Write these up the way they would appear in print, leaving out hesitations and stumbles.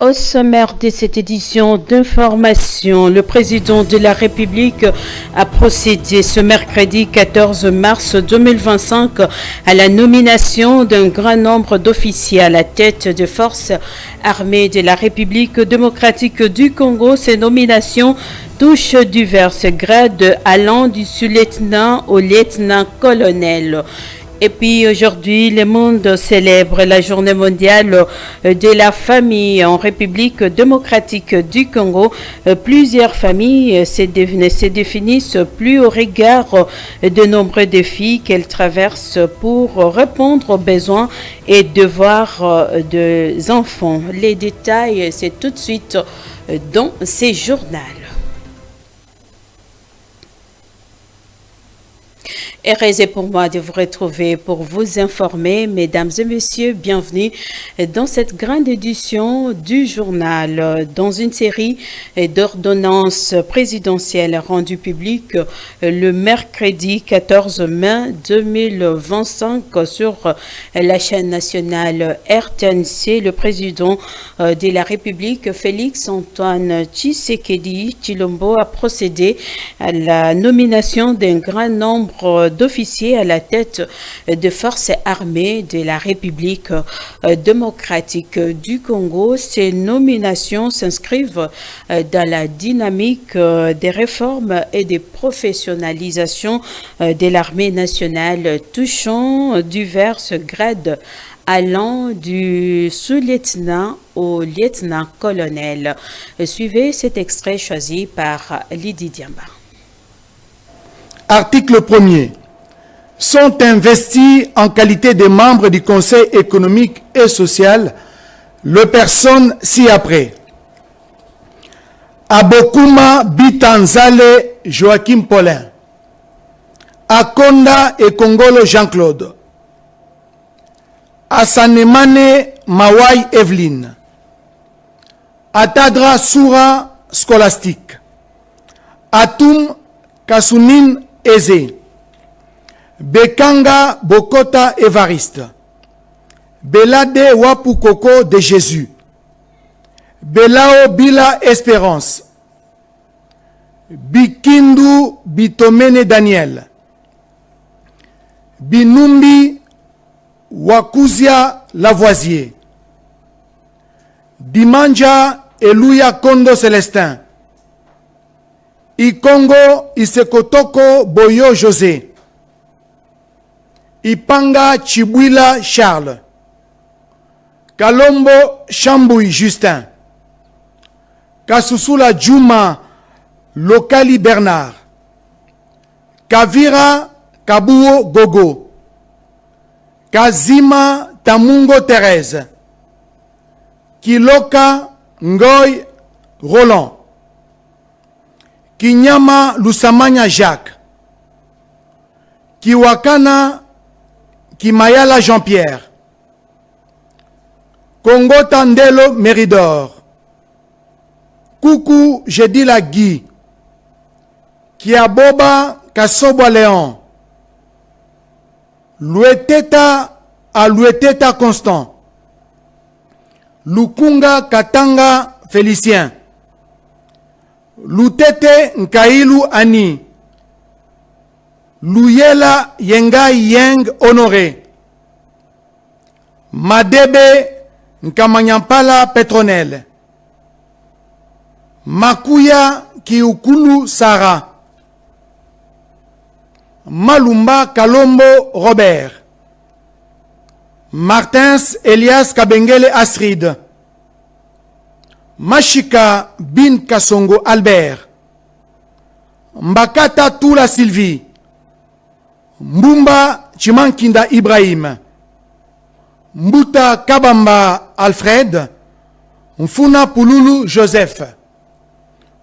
Au sommaire de cette édition d'information, le président de la République a procédé ce mercredi 14 mars 2025 à la nomination d'un grand nombre d'officiers à la tête des forces armées de la République démocratique du Congo. Ces nominations touchent divers grades allant du sous-lieutenant au lieutenant-colonel. Et puis aujourd'hui, le monde célèbre la journée mondiale de la famille en République démocratique du Congo. Plusieurs familles se définissent plus au regard de nombreux défis qu'elles traversent pour répondre aux besoins et devoirs des enfants. Les détails, c'est tout de suite dans ces journaux. Heureuse pour moi de vous retrouver pour vous informer, mesdames et messieurs, bienvenue dans cette grande édition du journal. Dans une série d'ordonnances présidentielles rendues publiques le mercredi 14 mai 2025 sur la chaîne nationale RTNC, le président de la République, Félix-Antoine Tshisekedi Tshilombo, a procédé à la nomination d'un grand nombre d'officiers à la tête des forces armées de la République démocratique du Congo. Ces nominations s'inscrivent dans la dynamique des réformes et des professionnalisations de l'armée nationale touchant divers grades allant du sous-lieutenant au lieutenant-colonel. Suivez cet extrait choisi par Lydie Diamba. Article 1er. Sont investis en qualité de membres du Conseil économique et social les personnes ci-après. Abokuma Bitanzale Joachim Paulin. Akonda et Kongolo Jean-Claude. Asanemane Mawai Evelyne. Atadra Soura Scolastique. Atum Kasunin Eze. Bekanga Bokota Évariste. Belade Wapukoko de Jésus. Belao Bila Espérance. Bikindu Bitomene Daniel. Binumbi Wakuzia Lavoisier. Dimanja Eluya Kondo Célestin. Ikongo Isekotoko Boyo José. Ipanga Chibwila Charles. Kalombo Chamboui Justin. Kasusula Djouma Lokali Bernard. Kavira Kabuo Gogo. Kazima Tamungo Thérèse. Kiloka Ngoy Roland. Kinyama Lusamanya Jacques. Kiwakana Kimayala Jean-Pierre. Congo Tandelo Méridor. Coucou Jedila Guy. Kiaboba Kasobwa Léon. Loueteta à Loueteta Constant. Lukunga Katanga Félicien. Lutete Nkailu Ani. Luyela Yengai Yeng Honoré. Madebe Nkamanyampala Petronel. Makuya Kiukulu Sarah. Malumba Kalombo Robert. Martins Elias Kabengele Astrid. Mashika Bin Kasongo Albert. Mbakata Tula Sylvie. Mbumba Chimankinda Ibrahim. Mbuta Kabamba Alfred. Mfuna Pululu Joseph.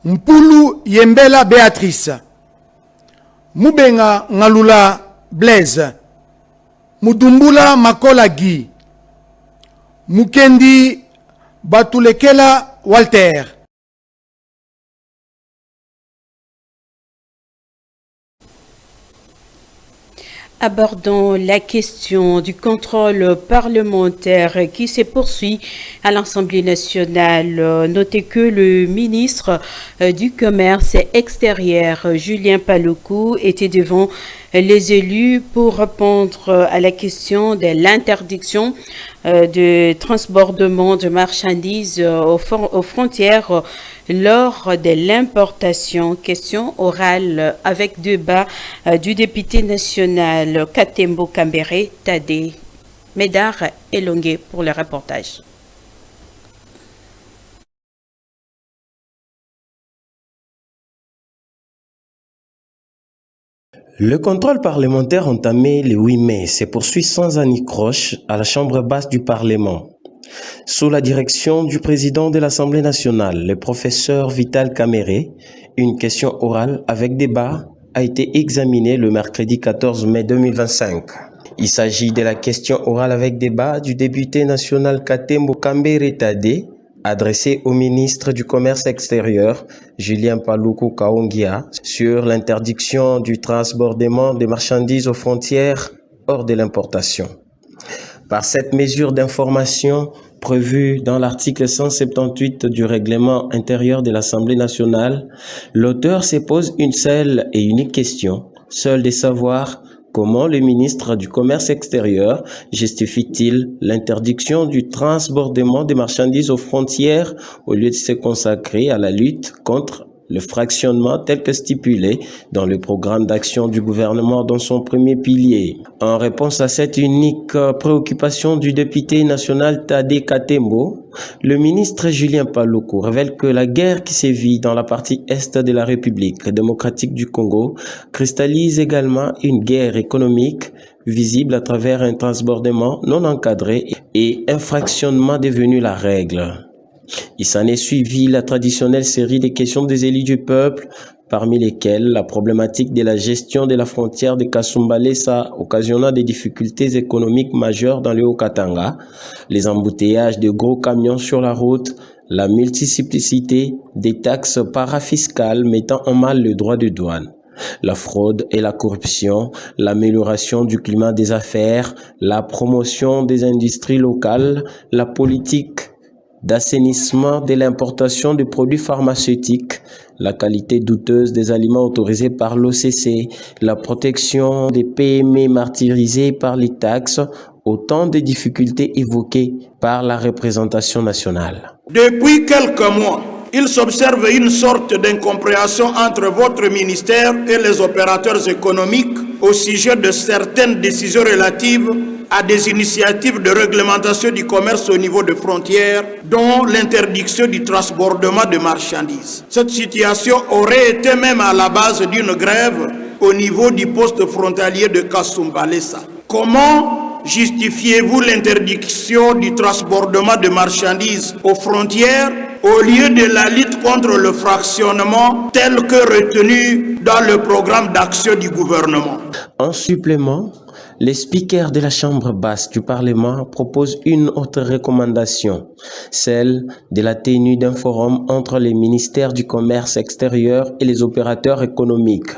Mpulu Yembela Béatrice. Mubenga Ngalula Blaise. Mudumbula Makola Guy. Mukendi Batulekela Walter. Abordons la question du contrôle parlementaire qui se poursuit à l'Assemblée nationale. Notez que le ministre du Commerce extérieur, Julien Paluku, était devant les élus pour répondre à la question de l'interdiction de transbordement de marchandises aux frontières lors de l'importation. Question orale avec débat du député national Katembo Kambere Tade. Médard Elongue pour le reportage. Le contrôle parlementaire entamé le 8 mai se poursuit sans anicroche à la Chambre basse du Parlement. Sous la direction du président de l'Assemblée nationale, le professeur Vital Kamere, une question orale avec débat a été examinée le mercredi 14 mai 2025. Il s'agit de la question orale avec débat du député national Katembo Kambere Tade, adressée au ministre du Commerce extérieur, Julien Paluku Kaongia, sur l'interdiction du transbordement des marchandises aux frontières hors de l'importation. Par cette mesure d'information prévue dans l'article 178 du règlement intérieur de l'Assemblée nationale, l'auteur se pose une seule et unique question, celle de savoir comment le ministre du Commerce extérieur justifie-t-il l'interdiction du transbordement des marchandises aux frontières au lieu de se consacrer à la lutte contre le fractionnement tel que stipulé dans le programme d'action du gouvernement dans son premier pilier. En réponse à cette unique préoccupation du député national Tade Katembo, le ministre Julien Paluku révèle que la guerre qui sévit dans la partie est de la République démocratique du Congo cristallise également une guerre économique visible à travers un transbordement non encadré et un fractionnement devenu la règle. Il s'en est suivi la traditionnelle série des questions des élus du peuple, parmi lesquelles la problématique de la gestion de la frontière de Kasumbalesa occasionnant des difficultés économiques majeures dans le Haut-Katanga, les embouteillages de gros camions sur la route, la multiplicité des taxes parafiscales mettant en mal le droit de douane, la fraude et la corruption, l'amélioration du climat des affaires, la promotion des industries locales, la politique d'assainissement de l'importation de produits pharmaceutiques, la qualité douteuse des aliments autorisés par l'OCC, la protection des PME martyrisées par les taxes, autant de difficultés évoquées par la représentation nationale. Depuis quelques mois, il s'observe une sorte d'incompréhension entre votre ministère et les opérateurs économiques au sujet de certaines décisions relatives à des initiatives de réglementation du commerce au niveau des frontières, dont l'interdiction du transbordement de marchandises. Cette situation aurait été même à la base d'une grève au niveau du poste frontalier de Kasumbalesa. Comment justifiez-vous l'interdiction du transbordement de marchandises aux frontières au lieu de la lutte contre le fractionnement tel que retenu dans le programme d'action du gouvernement? En supplément, les speakers de la Chambre basse du Parlement proposent une autre recommandation, celle de la tenue d'un forum entre les ministères du Commerce extérieur et les opérateurs économiques.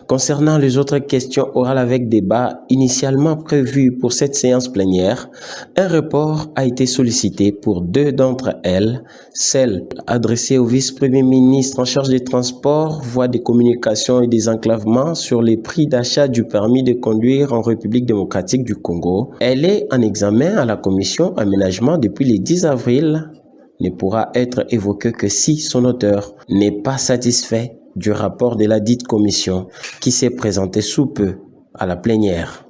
Concernant les autres questions orales avec débat initialement prévues pour cette séance plénière, un report a été sollicité pour deux d'entre elles, celle adressée au vice-premier ministre en charge des transports, voies des communications et des enclavements sur les prix d'achat du permis de conduire en République démocratique du Congo. Elle est en examen à la commission aménagement depuis le 10 avril, ne pourra être évoquée que si son auteur n'est pas satisfait du rapport de la dite commission qui s'est présenté sous peu à la plénière.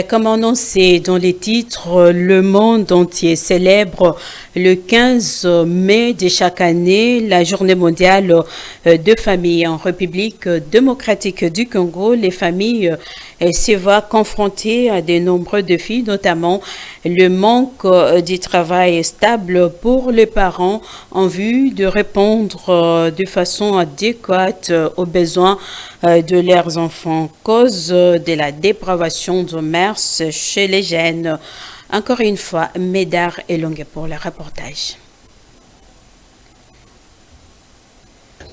Comme annoncé dans les titres, le monde entier célèbre le 15 mai de chaque année la journée mondiale de famille. En République démocratique du Congo, les familles se voient confrontées à de nombreux défis, notamment le manque du travail stable pour les parents en vue de répondre de façon adéquate aux besoins de leurs enfants, cause de la dépravation de mœurs chez les jeunes. Encore une fois, Médard Elongue pour le reportage.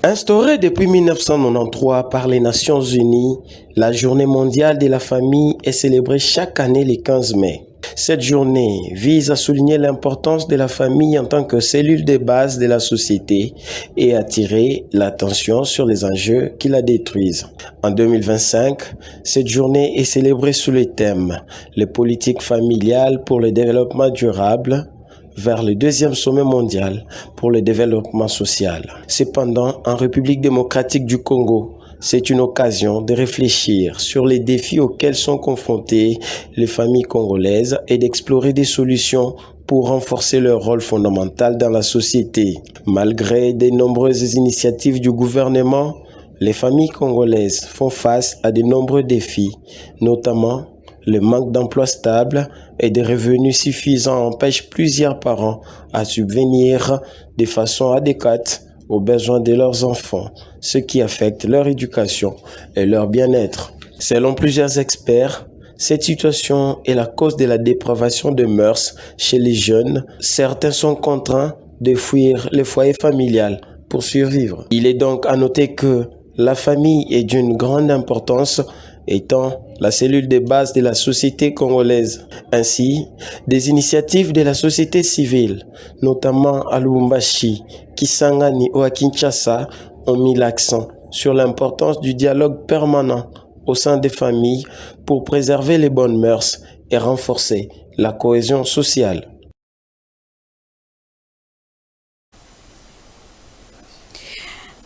Instaurée depuis 1993 par les Nations Unies, la Journée mondiale de la famille est célébrée chaque année le 15 mai. Cette journée vise à souligner l'importance de la famille en tant que cellule de base de la société et attirer l'attention sur les enjeux qui la détruisent. En 2025, cette journée est célébrée sous le thème « Les politiques familiales pour le développement durable » vers le deuxième sommet mondial pour le développement social. Cependant, en République démocratique du Congo, c'est une occasion de réfléchir sur les défis auxquels sont confrontées les familles congolaises et d'explorer des solutions pour renforcer leur rôle fondamental dans la société. Malgré de nombreuses initiatives du gouvernement, les familles congolaises font face à de nombreux défis, notamment le manque d'emplois stables et de revenus suffisants empêche plusieurs parents à subvenir de façon adéquate aux besoins de leurs enfants, ce qui affecte leur éducation et leur bien-être. Selon plusieurs experts, cette situation est la cause de la dépravation de mœurs chez les jeunes. Certains sont contraints de fuir le foyer familial pour survivre. Il est donc à noter que la famille est d'une grande importance, étant la cellule de base de la société congolaise. Ainsi, des initiatives de la société civile, notamment à Lubumbashi, Kisangani ou à Kinshasa, ont mis l'accent sur l'importance du dialogue permanent au sein des familles pour préserver les bonnes mœurs et renforcer la cohésion sociale.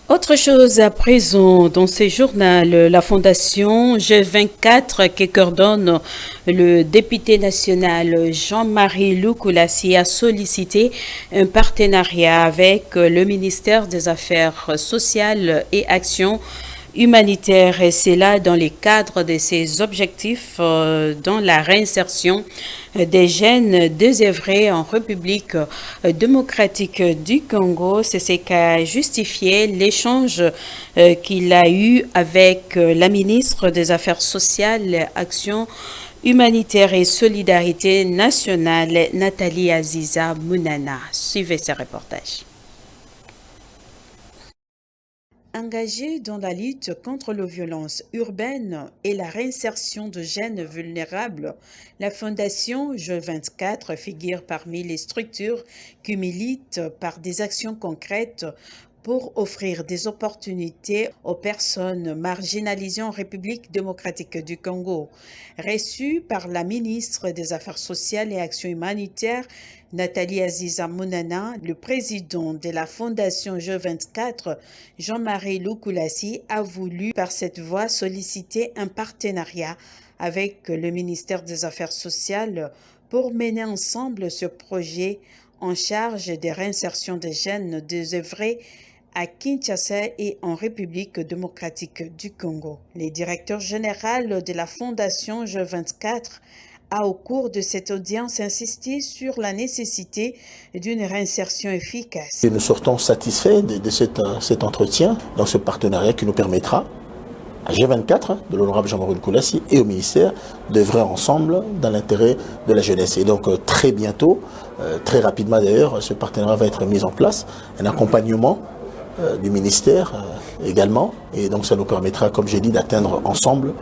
Autre chose à présent dans ce journal, la fondation G24 qui coordonne le député national Jean-Marie Lukulassi a sollicité un partenariat avec le ministère des Affaires sociales et Action humanitaire, et c'est là dans le cadre de ses objectifs dans la réinsertion des jeunes désœuvrés en République démocratique du Congo. C'est ce qu'a justifié l'échange qu'il a eu avec la ministre des Affaires sociales, Action humanitaire et solidarité nationale, Nathalie Aziza Mounana. Suivez ce reportage. Engagée dans la lutte contre les violences urbaines et la réinsertion de jeunes vulnérables, la Fondation G24 figure parmi les structures qui militent par des actions concrètes pour offrir des opportunités aux personnes marginalisées en République démocratique du Congo. Reçue par la ministre des Affaires sociales et Action humanitaire, Nathalie Aziza Mounana, le président de la Fondation G24, Jean-Marie Lukulassi, a voulu par cette voie solliciter un partenariat avec le ministère des Affaires sociales pour mener ensemble ce projet en charge des réinsertions des jeunes désœuvrés à Kinshasa et en République démocratique du Congo. Le directeur général de la Fondation G24 a, au cours de cette audience, insisté sur la nécessité d'une réinsertion efficace. Et nous sortons satisfaits de cet entretien, dans ce partenariat qui nous permettra à G24, de l'honorable Jean-Marie Lukulassi et au ministère, d'œuvrer ensemble dans l'intérêt de la jeunesse. Et donc très bientôt, très rapidement d'ailleurs, ce partenariat va être mis en place, un accompagnement du ministère également, et donc ça nous permettra, comme j'ai dit, d'atteindre ensemble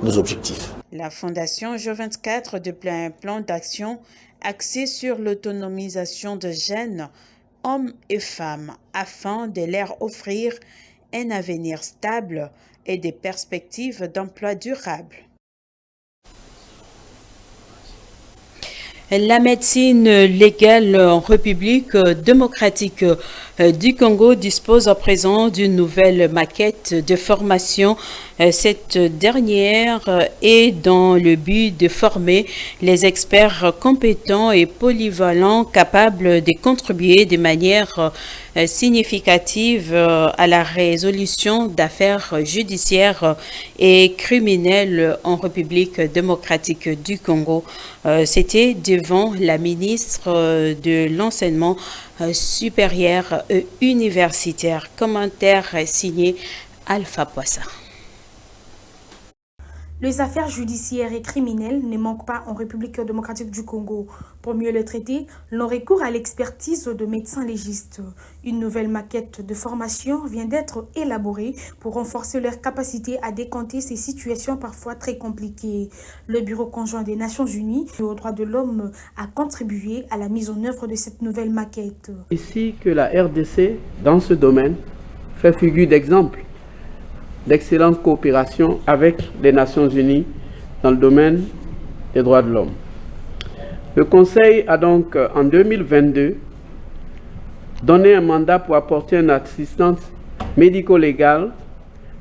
nos objectifs. La Fondation G24 déploie un plan d'action axé sur l'autonomisation de jeunes, hommes et femmes, afin de leur offrir un avenir stable et des perspectives d'emploi durable. La médecine légale en République démocratique du Congo dispose à présent d'une nouvelle maquette de formation. Cette dernière est dans le but de former les experts compétents et polyvalents capables de contribuer de manière significative à la résolution d'affaires judiciaires et criminelles en République démocratique du Congo. C'était devant la ministre de l'Enseignement supérieur et universitaire. Commentaire signé Alpha Poissa. Les affaires judiciaires et criminelles ne manquent pas en République démocratique du Congo. Pour mieux les traiter, l'on recourt à l'expertise de médecins légistes. Une nouvelle maquette de formation vient d'être élaborée pour renforcer leur capacité à décanter ces situations parfois très compliquées. Le Bureau conjoint des Nations Unies aux droits de l'homme a contribué à la mise en œuvre de cette nouvelle maquette. Ici que la RDC, dans ce domaine, fait figure d'exemple d'excellente coopération avec les Nations Unies dans le domaine des droits de l'homme. Le Conseil a donc, en 2022, donné un mandat pour apporter une assistance médico-légale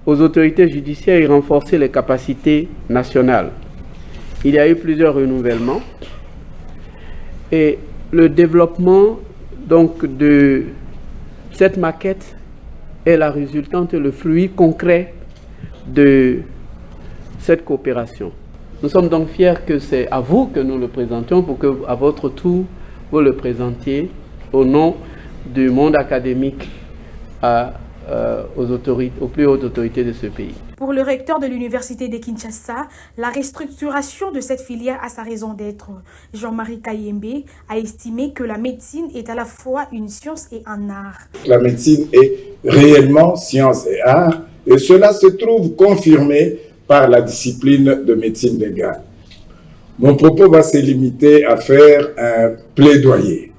aux autorités judiciaires et renforcer les capacités nationales. Il y a eu plusieurs renouvellements et le développement donc de cette maquette est la résultante, le fruit concret de cette coopération. Nous sommes donc fiers que c'est à vous que nous le présentions pour que, à votre tour, vous le présentiez au nom du monde académique aux plus hautes autorités de ce pays. Pour le recteur de l'Université de Kinshasa, la restructuration de cette filière a sa raison d'être. Jean-Marie Kayembe a estimé que la médecine est à la fois une science et un art. La médecine est réellement science et art, et cela se trouve confirmé par la discipline de médecine légale. Mon propos va se limiter à faire un plaidoyer.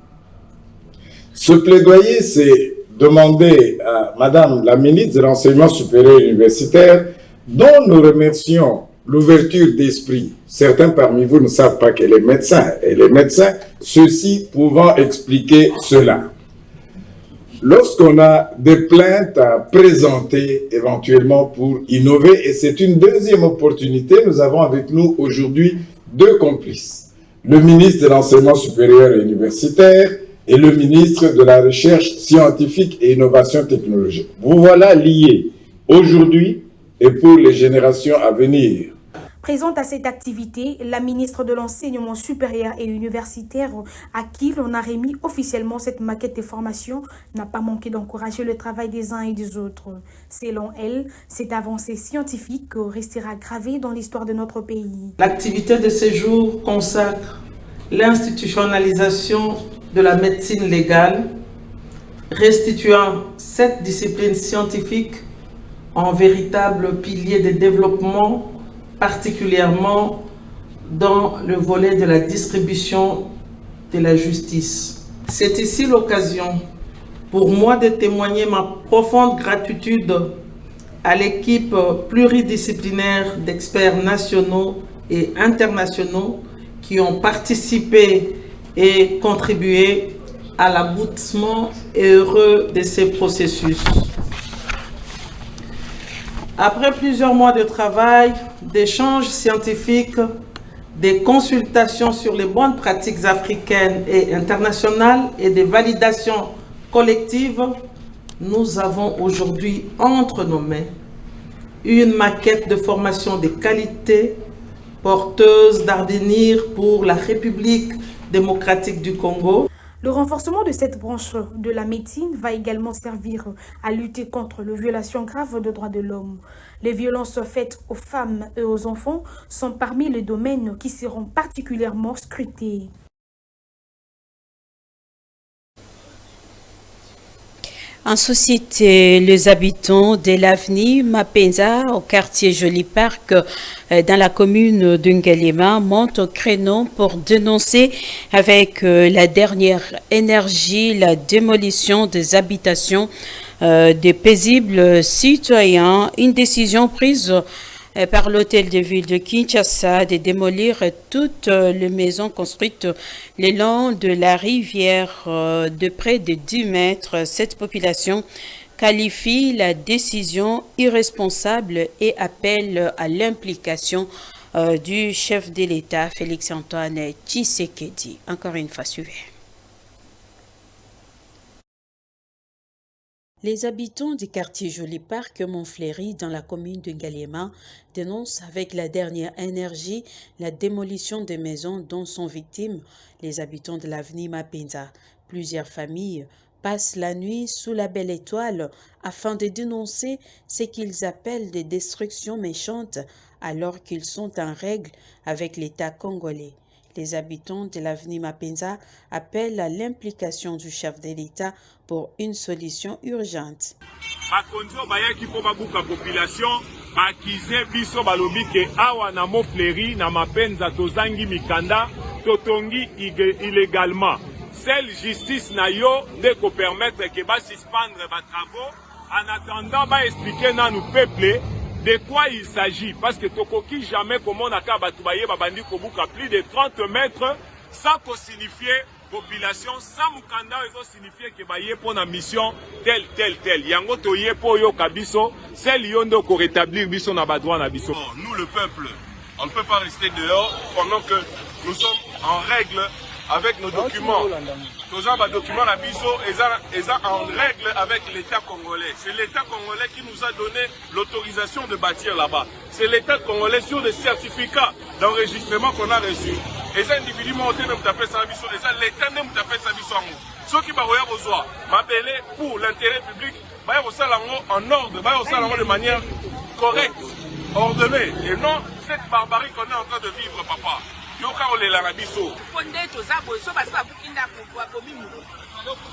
Ce plaidoyer, c'est demander à Madame la ministre de l'Enseignement supérieur et universitaire, dont nous remercions l'ouverture d'esprit. Certains parmi vous ne savent pas qu'elle est médecin. Elle est médecin, ceci pouvant expliquer cela. Lorsqu'on a des plaintes à présenter éventuellement pour innover, et c'est une deuxième opportunité, nous avons avec nous aujourd'hui deux complices. Le ministre de l'Enseignement supérieur et universitaire et le ministre de la Recherche scientifique et innovation technologique. Vous voilà liés aujourd'hui et pour les générations à venir. Présente à cette activité, la ministre de l'Enseignement supérieur et universitaire, à qui l'on a remis officiellement cette maquette de formation, n'a pas manqué d'encourager le travail des uns et des autres. Selon elle, cette avancée scientifique restera gravée dans l'histoire de notre pays. L'activité de ce jour consacre l'institutionnalisation de la médecine légale, restituant cette discipline scientifique en véritable pilier de développement, particulièrement dans le volet de la distribution de la justice. C'est ici l'occasion pour moi de témoigner ma profonde gratitude à l'équipe pluridisciplinaire d'experts nationaux et internationaux qui ont participé et contribué à l'aboutissement heureux de ces processus. Après plusieurs mois de travail, d'échanges scientifiques, des consultations sur les bonnes pratiques africaines et internationales et des validations collectives, nous avons aujourd'hui entre nos mains une maquette de formation de qualité porteuse d'avenir pour la République démocratique du Congo. Le renforcement de cette branche de la médecine va également servir à lutter contre les violations graves des droits de l'homme. Les violences faites aux femmes et aux enfants sont parmi les domaines qui seront particulièrement scrutés. En société, les habitants de l'avenue Mapenza, au quartier Joli Parc, dans la commune de Ngalema, montent au créneau pour dénoncer avec la dernière énergie la démolition des habitations des paisibles citoyens. Une décision prise par l'hôtel de ville de Kinshasa de démolir toutes les maisons construites le long de la rivière de près de 10 mètres. Cette population qualifie la décision irresponsable et appelle à l'implication du chef de l'État, Félix-Antoine Tshisekedi. Encore une fois, suivez. Les habitants du quartier Joli Parc Montfléry dans la commune de Ngaliema dénoncent avec la dernière énergie la démolition des maisons dont sont victimes les habitants de l'avenue Mapenza. Plusieurs familles passent la nuit sous la belle étoile afin de dénoncer ce qu'ils appellent des destructions méchantes alors qu'ils sont en règle avec l'État congolais. Les habitants de l'avenue Mapenza appellent à l'implication du chef de l'État pour une solution urgente. Akize biso balobi ke awa na Mofleri na Mapenza tozangi mikanda totongi illégalement. Celle justice na yo de ko permettre que ba suspendre ba travaux en attendant ba expliquer na nous peuple de quoi il s'agit parce que tokoki jamais comment on a ka batu baye ba bandi ko buka plus de 30 mètres sans ko signifier population sans mukanda eso signifie que baye pour na mission tel yango toye po yo kabiso celle yondo ko rétablir biso na ba droit na biso. Nous le peuple on ne peut pas rester dehors pendant que nous sommes en règle avec nos documents. Tous les documents na biso eza en règle avec l'État congolais. C'est l'État congolais qui nous a donné l'autorisation de bâtir là-bas. C'est l'État congolais sur le certificat d'enregistrement qu'on a reçu. Les individus m'ont dit que l'État ne m'a pas fait. Ceux qui m'ont besoin m'appeler pour l'intérêt public, en ordre, de manière correcte, ordonnée, et non cette barbarie qu'on est en train de vivre, papa. Yoka ole la biso. Ponde toza boso basi babukinda kwa komimu.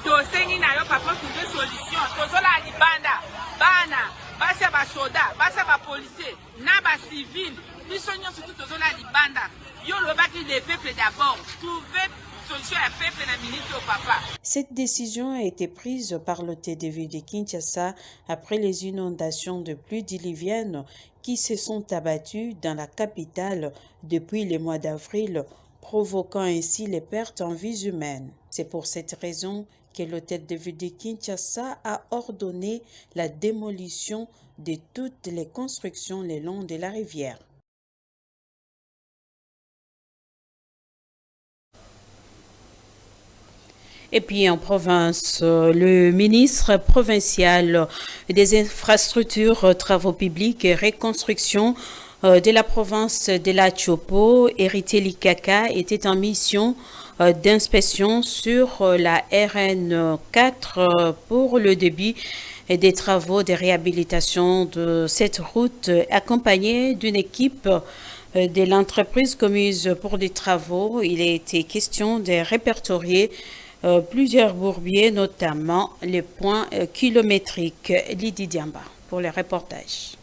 Tosengi na yo papa trouver solution. Tozola libanda. Bana, basi ba soda, basi ba policier, na ba civil. Biso nyonso tout tozola libanda. Yo lobaki les peuples d'abord. Trouver solution à peuple na minute au papa. Cette décision a été prise par le TDV de Kinshasa après les inondations de pluie diluviennes qui se sont abattues dans la capitale depuis le mois d'avril, provoquant ainsi les pertes en vies humaines. C'est pour cette raison que le TDV de Kinshasa a ordonné la démolition de toutes les constructions le long de la rivière. Et puis en province, le ministre provincial des infrastructures, travaux publics et reconstruction de la province de la Chopo, Héritier Likaka, était en mission d'inspection sur la RN4 pour le début des travaux de réhabilitation de cette route, accompagné d'une équipe de l'entreprise commise pour des travaux. Il a été question de répertorier plusieurs bourbiers, notamment les points kilométriques. Lydie Diamba pour le reportage.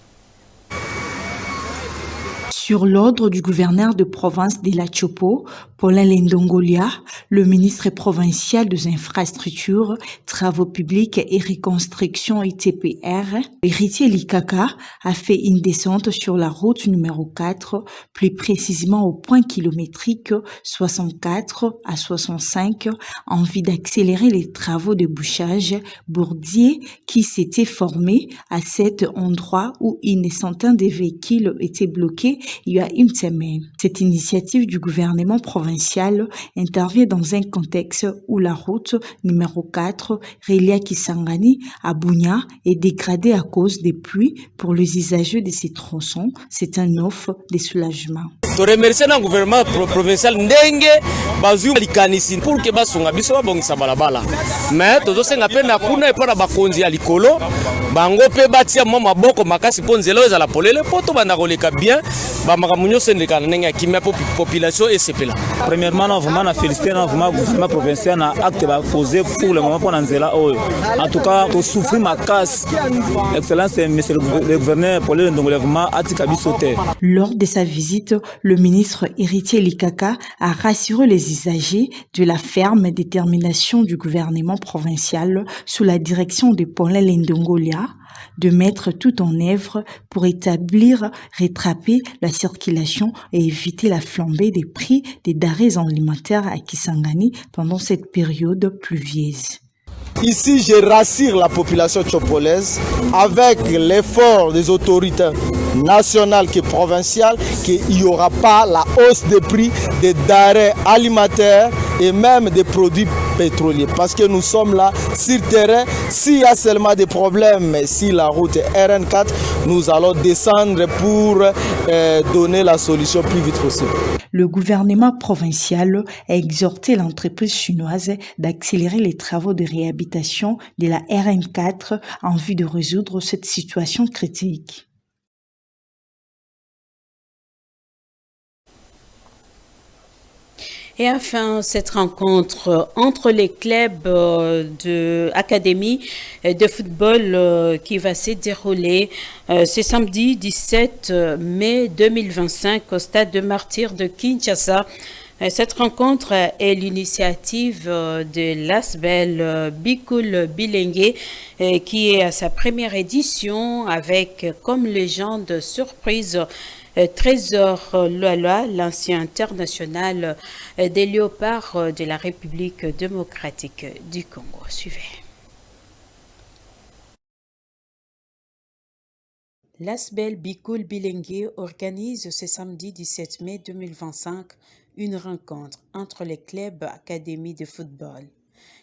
Sur l'ordre du gouverneur de province de la Chopo, Paulin Lendongolia, le ministre provincial des infrastructures, travaux publics et reconstruction ITPR, Héritier Likaka, a fait une descente sur la route numéro 4, plus précisément au point kilométrique 64 à 65, en vue d'accélérer les travaux de bouchage bourdier qui s'étaient formés à cet endroit où une centaine de véhicules étaient bloqués il y a une semaine. Cette initiative du gouvernement provincial intervient dans un contexte où la route numéro 4, reliée Kisangani à Bunia, est dégradée à cause des pluies. Pour les usagers de ces tronçons, c'est un offre de soulagement. To remercier le gouvernement provincial ndenge bazu likanisi pour que basunga biso babongisa balabala mais tozosenga pe na kuna epa na bakonzi ya likolo bango pe batia mo maboko makasi po nzela ezala polele po to banda koleka bien bamakambo nyonso ndeka ndenge ya kimia population esepela. Premièrement on vraiment féliciter le gouvernement provincial na acte ba poser pour le moment pour nzela oyo en tout cas to souffrir makasi excellence monsieur le gouverneur pour le ndongolevement atika bisote. Lors de sa visite, le ministre Héritier Likaka a rassuré les usagers de la ferme détermination du gouvernement provincial sous la direction de Paulin Lendongolia de mettre tout en œuvre pour établir, rattraper la circulation et éviter la flambée des prix des denrées alimentaires à Kisangani pendant cette période pluvieuse. Ici, je rassure la population tchopolaise avec l'effort des autorités nationales et provinciales qu'il n'y aura pas la hausse des prix des denrées alimentaires et même des produits pétrolier. Parce que nous sommes là sur terrain. S'il y a seulement des problèmes, si la route est RN4, nous allons descendre pour donner la solution plus vite possible. Le gouvernement provincial a exhorté l'entreprise chinoise d'accélérer les travaux de réhabilitation de la RN4 en vue de résoudre cette situation critique. Et enfin, cette rencontre entre les clubs de académie de football qui va se dérouler ce samedi 17 mai 2025 au stade de Martyrs de Kinshasa. Cette rencontre est l'initiative de l'ASBEL Bikul Bilengue qui est à sa première édition avec comme légende surprise Trésor Lualua, l'ancien international des léopards de la République démocratique du Congo. Suivez. L'ASBEL Bikul Bilengue organise ce samedi 17 mai 2025 une rencontre entre les clubs académies de football.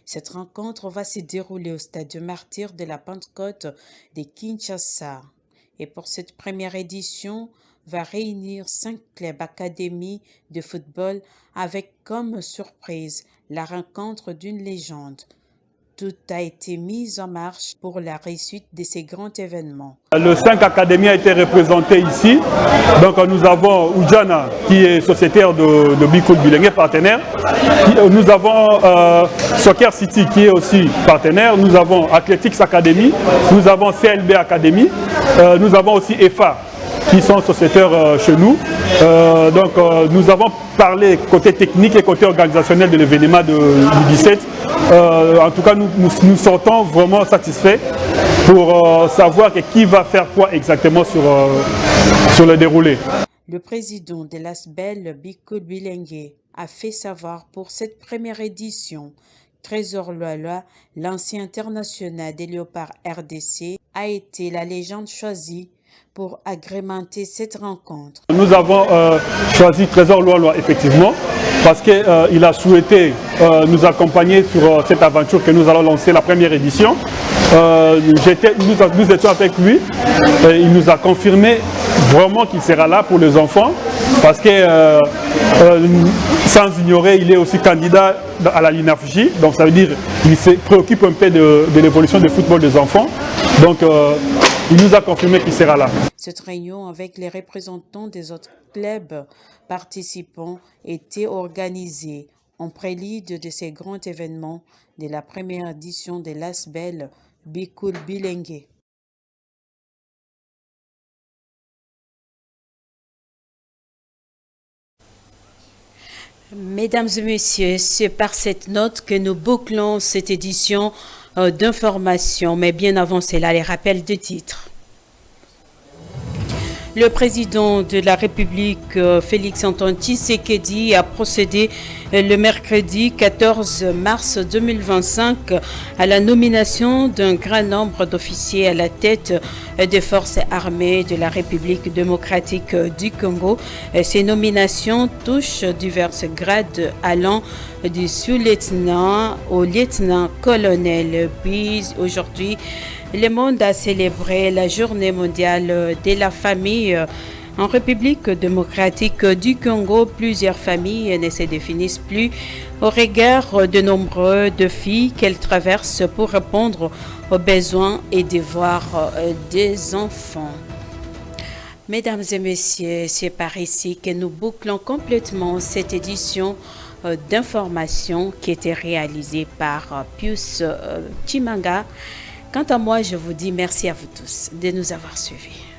Cette rencontre va se dérouler au stade de Martyrs de la Pentecôte de Kinshasa. Et pour cette première édition, va réunir 5 clubs académies de football avec comme surprise la rencontre d'une légende. Tout a été mis en marche pour la réussite de ces grands événements. Le 5 académies a été représenté ici. Donc nous avons Oudjana qui est sociétaire de Bikul Bilengue, partenaire. Nous avons Soccer City qui est aussi partenaire. Nous avons Athletics Academy. Nous avons CLB Academy. Nous avons aussi EFA qui sont sociétaires chez nous. Nous avons parlé côté technique et côté organisationnel de l'événement du 17. En tout cas, nous sortons vraiment satisfaits pour savoir qui va faire quoi exactement sur le déroulé. Le président de l'ASBEL Bikul Bilengue a fait savoir pour cette première édition, Trésor Lualua, l'ancien international des léopards RDC, a été la légende choisie pour agrémenter cette rencontre. Nous avons choisi Trésor Lualua effectivement parce qu'il a souhaité nous accompagner sur cette aventure que nous allons lancer la première édition. Nous étions avec lui et il nous a confirmé vraiment qu'il sera là pour les enfants parce que sans ignorer, il est aussi candidat à la LINAFJ, donc ça veut dire qu'il se préoccupe un peu de l'évolution du football des enfants. Donc il nous a confirmé qu'il sera là. Cette réunion avec les représentants des autres clubs participants était organisée en prélude de ces grands événements de la première édition de l'ASBEL Bikul Bilengue. Mesdames et messieurs, c'est par cette note que nous bouclons cette édition d'information, mais bien avant cela, les rappels de titres. Le président de la République, Félix-Antoine Tshisekedi, a procédé le mercredi 14 mars 2025 à la nomination d'un grand nombre d'officiers à la tête des forces armées de la République démocratique du Congo. Ces nominations touchent divers grades allant du sous-lieutenant au lieutenant-colonel. Puis aujourd'hui, le monde a célébré la journée mondiale de la famille. En République démocratique du Congo, plusieurs familles ne se définissent plus au regard de nombreux défis qu'elles traversent pour répondre aux besoins et devoirs des enfants. Mesdames et messieurs, c'est par ici que nous bouclons complètement cette édition d'information qui était réalisée par Pius Chimanga. Quant à moi, je vous dis merci à vous tous de nous avoir suivis.